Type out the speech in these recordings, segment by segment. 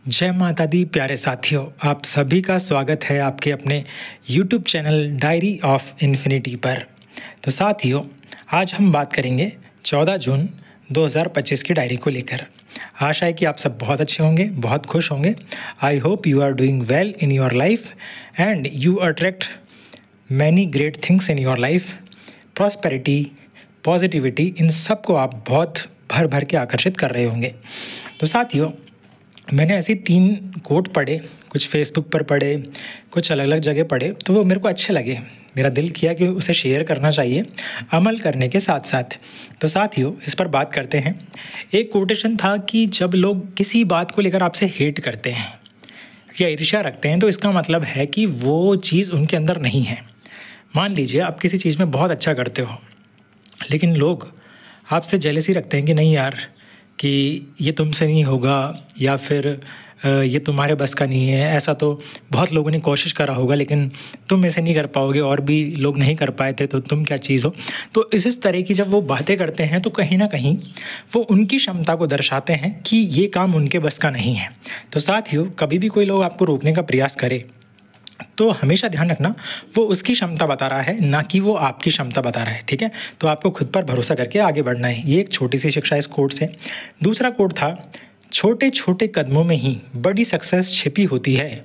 जय माता दी प्यारे साथियों, आप सभी का स्वागत है आपके अपने YouTube channel diary of infinity पर। तो साथियों, आज हम बात करेंगे 14 जून 2025 की डायरी को लेकर। आशा है कि आप सब बहुत अच्छे होंगे, बहुत खुश होंगे। I hope you are doing well in your life and you attract many great things in your life. Prosperity, positivity, इन सब को आप बहुत भर भर के आकर्षित कर रहे होंगे। तो साथियों, मैंने ऐसे 3 कोट पढ़े, कुछ फेसबुक पर पढ़े, कुछ अलग अलग जगह पढ़े, तो वो मेरे को अच्छे लगे। मेरा दिल किया कि उसे शेयर करना चाहिए अमल करने के साथ साथ। तो साथियों, इस पर बात करते हैं। एक कोटेशन था कि जब लोग किसी बात को लेकर आपसे हेट करते हैं या ईर्ष्या रखते हैं, तो इसका मतलब है कि वो चीज़ उनके अंदर नहीं है। मान लीजिए आप किसी चीज़ में बहुत अच्छा करते हो, लेकिन लोग आपसे जेलसी रखते हैं कि नहीं यार, कि ये तुमसे नहीं होगा या फिर ये तुम्हारे बस का नहीं है। ऐसा तो बहुत लोगों ने कोशिश करा होगा, लेकिन तुम ऐसे नहीं कर पाओगे, और भी लोग नहीं कर पाए थे, तो तुम क्या चीज़ हो। तो इस तरह की जब वो बातें करते हैं, तो कहीं ना कहीं वो उनकी क्षमता को दर्शाते हैं कि ये काम उनके बस का नहीं है। तो साथियों, कभी भी कोई लोग आपको रोकने का प्रयास करे तो हमेशा ध्यान रखना, वो उसकी क्षमता बता रहा है, ना कि वो आपकी क्षमता बता रहा है। ठीक है, तो आपको खुद पर भरोसा करके आगे बढ़ना है। ये एक छोटी सी शिक्षा इस कोट से। दूसरा कोट था, छोटे छोटे कदमों में ही बड़ी सक्सेस छिपी होती है।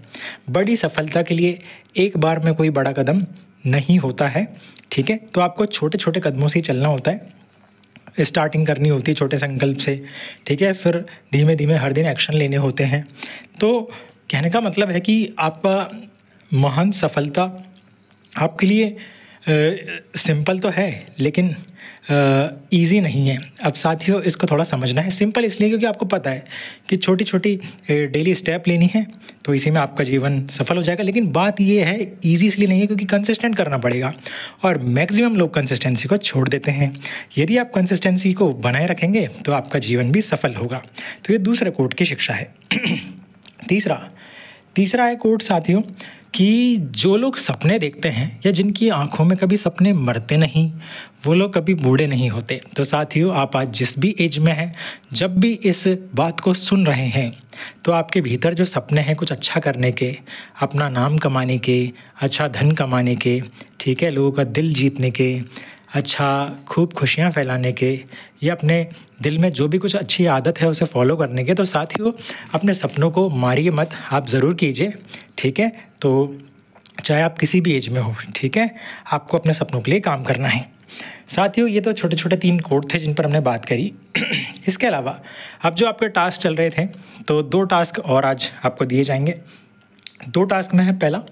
बड़ी सफलता के लिए एक बार में कोई बड़ा कदम नहीं होता है। ठीक है, तो आपको छोटे छोटे कदमों से ही चलना होता है। स्टार्टिंग करनी होती है छोटे संकल्प से। ठीक है, फिर धीमे धीमे हर दिन एक्शन लेने होते हैं। तो कहने का मतलब है कि आपका महान सफलता आपके लिए सिंपल तो है, लेकिन इजी नहीं है। अब साथियों, इसको थोड़ा समझना है। सिंपल इसलिए क्योंकि आपको पता है कि छोटी छोटी डेली स्टेप लेनी है, तो इसी में आपका जीवन सफल हो जाएगा। लेकिन बात ये है, इजी इसलिए नहीं है क्योंकि कंसिस्टेंट करना पड़ेगा, और मैक्सिमम लोग कंसिस्टेंसी को छोड़ देते हैं। यदि आप कंसिस्टेंसी को बनाए रखेंगे तो आपका जीवन भी सफल होगा। तो ये दूसरे कोट की शिक्षा है। तीसरा है कोट साथियों, कि जो लोग सपने देखते हैं या जिनकी आंखों में कभी सपने मरते नहीं, वो लोग कभी बूढ़े नहीं होते। तो साथियों, आप आज जिस भी एज में हैं, जब भी इस बात को सुन रहे हैं, तो आपके भीतर जो सपने हैं कुछ अच्छा करने के, अपना नाम कमाने के, अच्छा धन कमाने के, ठीक है, लोगों का दिल जीतने के, अच्छा खूब खुशियाँ फैलाने के, या अपने दिल में जो भी कुछ अच्छी आदत है उसे फॉलो करने के, तो साथियों अपने सपनों को मारिए मत, आप ज़रूर कीजिए। ठीक है, तो चाहे आप किसी भी एज में हो, ठीक है, आपको अपने सपनों के लिए काम करना है। साथियों, ये तो छोटे छोटे 3 कोट थे जिन पर हमने बात करी। इसके अलावा अब जो आपके टास्क चल रहे थे, तो 2 टास्क और आज आपको दिए जाएंगे। 2 टास्क में है, पहला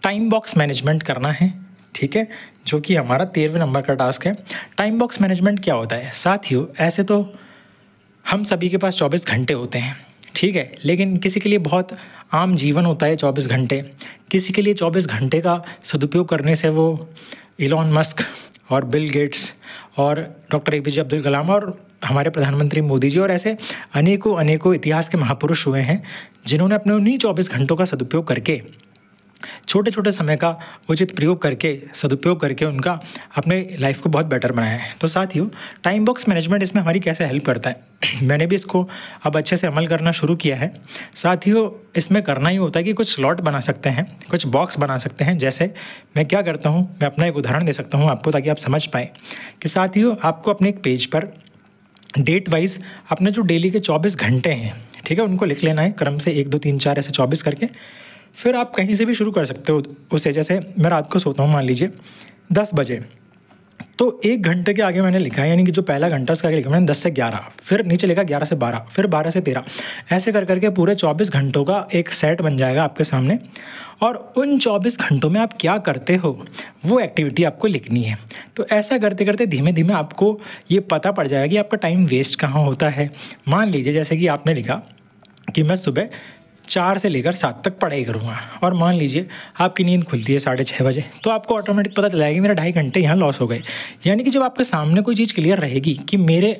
टाइम बॉक्स मैनेजमेंट करना है। ठीक है, जो कि हमारा 13वें नंबर का टास्क है। टाइम बॉक्स मैनेजमेंट क्या होता है साथियों? ऐसे तो हम सभी के पास 24 घंटे होते हैं, ठीक है, लेकिन किसी के लिए बहुत आम जीवन होता है 24 घंटे। किसी के लिए 24 घंटे का सदुपयोग करने से वो इलॉन मस्क और बिल गेट्स और डॉक्टर APJ अब्दुल कलाम और हमारे प्रधानमंत्री मोदी जी और ऐसे अनेकों इतिहास के महापुरुष हुए हैं, जिन्होंने अपने उन्हीं 24 घंटों का सदुपयोग करके, छोटे छोटे समय का उचित प्रयोग करके, सदुपयोग करके उनका अपने लाइफ को बहुत बेटर बनाया है। तो साथियों, टाइम बॉक्स मैनेजमेंट इसमें हमारी कैसे हेल्प करता है, मैंने भी इसको अब अच्छे से अमल करना शुरू किया है। साथियों, इसमें करना ही होता है कि कुछ स्लॉट बना सकते हैं, कुछ बॉक्स बना सकते हैं। जैसे मैं क्या करता हूँ, मैं अपना एक उदाहरण दे सकता हूँ आपको, ताकि आप समझ पाएँ कि साथियों, आपको अपने एक पेज पर डेट वाइज अपने जो डेली के 24 घंटे हैं, ठीक है, उनको लिख लेना है क्रम से 1 2 3 4 ऐसे 24 करके। फिर आप कहीं से भी शुरू कर सकते हो उसे। जैसे मैं रात को सोता हूँ, मान लीजिए 10 बजे, तो 1 घंटे के आगे मैंने लिखा है, यानी कि जो पहला घंटा उसका आगे लिखा मैंने 10 से 11, फिर नीचे लिखा 11 से 12, फिर 12 से 13, ऐसे कर करके पूरे 24 घंटों का एक सेट बन जाएगा आपके सामने। और उन 24 घंटों में आप क्या करते हो, वो एक्टिविटी आपको लिखनी है। तो ऐसा करते करते धीमे धीमे आपको ये पता पड़ जाएगा कि आपका टाइम वेस्ट कहाँ होता है। मान लीजिए जैसे कि आपने लिखा कि मैं सुबह 4 से लेकर 7 तक पढ़ाई करूँगा, और मान लीजिए आपकी नींद खुलती है 6:30 बजे, तो आपको ऑटोमेटिक पता चल जाएगा कि मेरा 2.5 घंटे यहाँ लॉस हो गए। यानी कि जब आपके सामने कोई चीज़ क्लियर रहेगी कि मेरे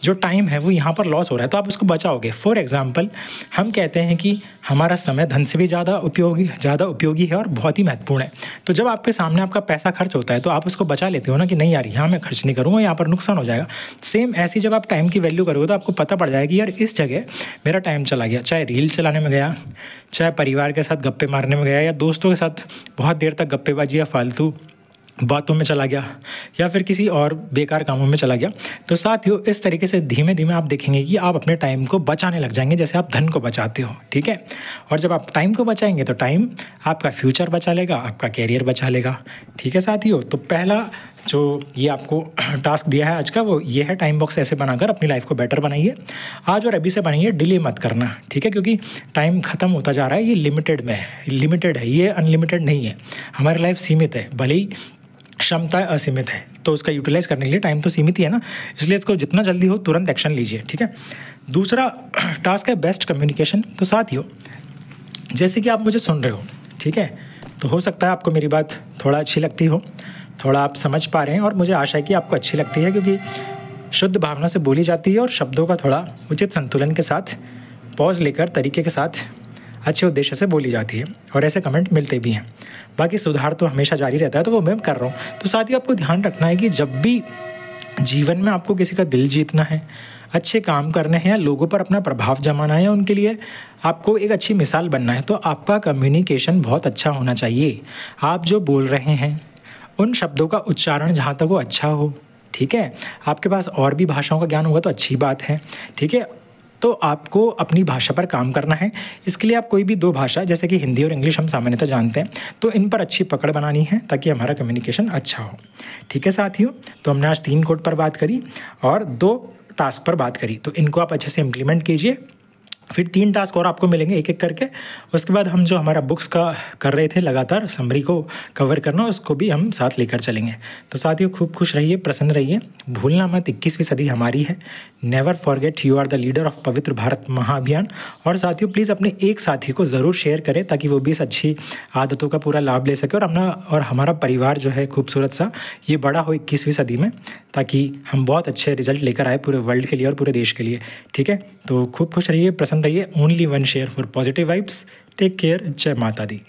जो टाइम है वो यहाँ पर लॉस हो रहा है, तो आप उसको बचाओगे। फॉर एग्जांपल हम कहते हैं कि हमारा समय धन से भी ज़्यादा उपयोगी है और बहुत ही महत्वपूर्ण है। तो जब आपके सामने आपका पैसा खर्च होता है तो आप उसको बचा लेते हो ना कि नहीं यार यहाँ मैं खर्च नहीं करूँगा, यहाँ पर नुकसान हो जाएगा। सेम ऐसी जब आप टाइम की वैल्यू करोगे तो आपको पता पड़ जाएगा कि यार इस जगह मेरा टाइम चला गया, चाहे रील चलाने में गया, चाहे परिवार के साथ गप्पे मारने में गया, या दोस्तों के साथ बहुत देर तक गप्पेबाजी या फालतू बातों में चला गया, या फिर किसी और बेकार कामों में चला गया। तो साथियों इस तरीके से धीमे धीमे आप देखेंगे कि आप अपने टाइम को बचाने लग जाएंगे, जैसे आप धन को बचाते हो, ठीक है। और जब आप टाइम को बचाएंगे तो टाइम आपका फ्यूचर बचा लेगा, आपका कैरियर बचा लेगा, ठीक है साथियों। तो पहला जो ये आपको टास्क दिया है आज का वो ये है, टाइम बॉक्स ऐसे बनाकर अपनी लाइफ को बेटर बनाइए। आज और अभी से बनाइए, डिले मत करना, ठीक है, क्योंकि टाइम ख़त्म होता जा रहा है। ये लिमिटेड है, ये अनलिमिटेड नहीं है। हमारी लाइफ सीमित है, भले ही क्षमता असीमित है, तो उसका यूटिलाइज़ करने के लिए टाइम तो सीमित ही है ना, इसलिए इसको जितना जल्दी हो तुरंत एक्शन लीजिए, ठीक है। दूसरा टास्क है बेस्ट कम्युनिकेशन। तो साथियों जैसे कि आप मुझे सुन रहे हो, ठीक है, तो हो सकता है आपको मेरी बात थोड़ा अच्छी लगती हो, थोड़ा आप समझ पा रहे हैं, और मुझे आशा है कि आपको अच्छी लगती है, क्योंकि शुद्ध भावना से बोली जाती है और शब्दों का थोड़ा उचित संतुलन के साथ, पॉज लेकर, तरीके के साथ, अच्छे उद्देश्य से बोली जाती है, और ऐसे कमेंट मिलते भी हैं। बाकी सुधार तो हमेशा जारी रहता है, तो वो मैं कर रहा हूँ। तो साथ ही आपको ध्यान रखना है कि जब भी जीवन में आपको किसी का दिल जीतना है, अच्छे काम करने हैं, या लोगों पर अपना प्रभाव जमाना है, उनके लिए आपको एक अच्छी मिसाल बनना है, तो आपका कम्युनिकेशन बहुत अच्छा होना चाहिए। आप जो बोल रहे हैं उन शब्दों का उच्चारण जहाँ तक वो अच्छा हो, ठीक है। आपके पास और भी भाषाओं का ज्ञान होगा तो अच्छी बात है, ठीक है। तो आपको अपनी भाषा पर काम करना है। इसके लिए आप कोई भी 2 भाषा, जैसे कि हिंदी और इंग्लिश हम सामान्यतः जानते हैं, तो इन पर अच्छी पकड़ बनानी है ताकि हमारा कम्युनिकेशन अच्छा हो, ठीक है साथियों। तो हमने आज 3 कोड पर बात करी और 2 टास्क पर बात करी, तो इनको आप अच्छे से इम्प्लीमेंट कीजिए। फिर 3 टास्क और आपको मिलेंगे एक एक करके। उसके बाद हम जो हमारा बुक्स का कर रहे थे लगातार समरी को कवर करना, उसको भी हम साथ लेकर चलेंगे। तो साथियों खूब खुश रहिए, प्रसन्न रहिए, भूलना मत 21वीं सदी हमारी है। Never forget you are the leader of पवित्र भारत महाअभियान। और साथियों प्लीज़ अपने एक साथी को ज़रूर शेयर करें ताकि वो भी इस अच्छी आदतों का पूरा लाभ ले सके, और हमारा परिवार जो है खूबसूरत सा ये बड़ा हो 21वीं सदी में, ताकि हम बहुत अच्छे रिजल्ट लेकर आए पूरे वर्ल्ड के लिए और पूरे देश के लिए, ठीक है। तो खूब खुश रहिए, प्रसन्न रहिए। Only one share for positive vibes. Take care. जय माता दी।